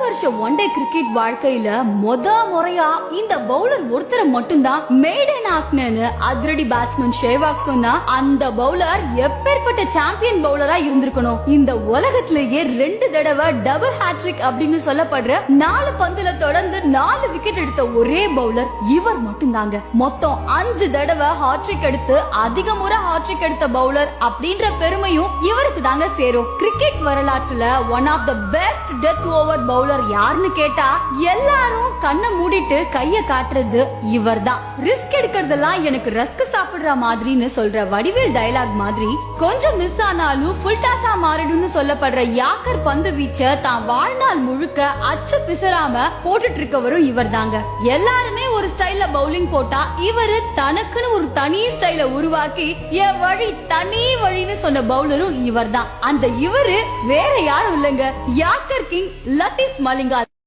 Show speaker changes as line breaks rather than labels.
வருஷம் one day cricket வாழ்க்கையில முறையா இந்த பவுலர் ஒருத்தரை மட்டும்தான் மேடன் ஆக்னன்னு அதிரடி பேட்ஸ்மேன் ஷேவாக் சொன்னா அந்த பவுலர் எப்பேற்பட்ட சாம்பியன் பவுலரா இருந்திருக்கணும். இந்த உலகத்திலேயே 2 தடவை டபுள் ஹேட்ரிக் அப்படின்னு சொல்லப்படுற 4 பந்துல தொடர்ந்து 4 விக்கெட் எடுத்த ஒரே பவுலர் இவர் மட்டும்தாங்க. மொத்தம் 5 தடவை ஹாட்ரிக் எடுத்து அதிக முறை ஹாட்ரிக் எடுத்த பவுலர் அப்படின்ற பெருமையும் இவருக்கு தாங்க சேரும். கிரிக்கெட் வரலாற்றுல one of the best death over bowler யாருன்னு கேட்டா எல்லாரும் கண்ணை மூடிட்டு கைய காட்டுறது இவர்தான். ரிஸ்க் எடுக்கிறதெல்லாம் எனக்கு ரஸ்க் சாப்பிடுற மாதிரின்னு சொல்ற வடிவேல் டயலாக் மாதிரி கொஞ்சம் மிஸ் ஆனாலும் ஃபுல் டாஸா மாறிடும்னு சொல்லப்படுற யாக்கர் பந்து வீச்ச தான் வாழ்நாள் முழுக்க அச்சு பிசராம போட்டுட்டு இருக்கவரும் இவர் தாங்க. எல்லாருமே ஒரு ஸ்டைல்ல பவுலிங் போட்டா இவரு தனக்குன்னு ஒரு தனி ஸ்டைல உருவாக்கி என் வழி தனி வழின்னு சொன்ன பவுலரும் இவர் தான். அந்த இவரு வேற யாரும் இல்லைங்க, யாக்கர் கிங் லத்தீப் மலிங்கா.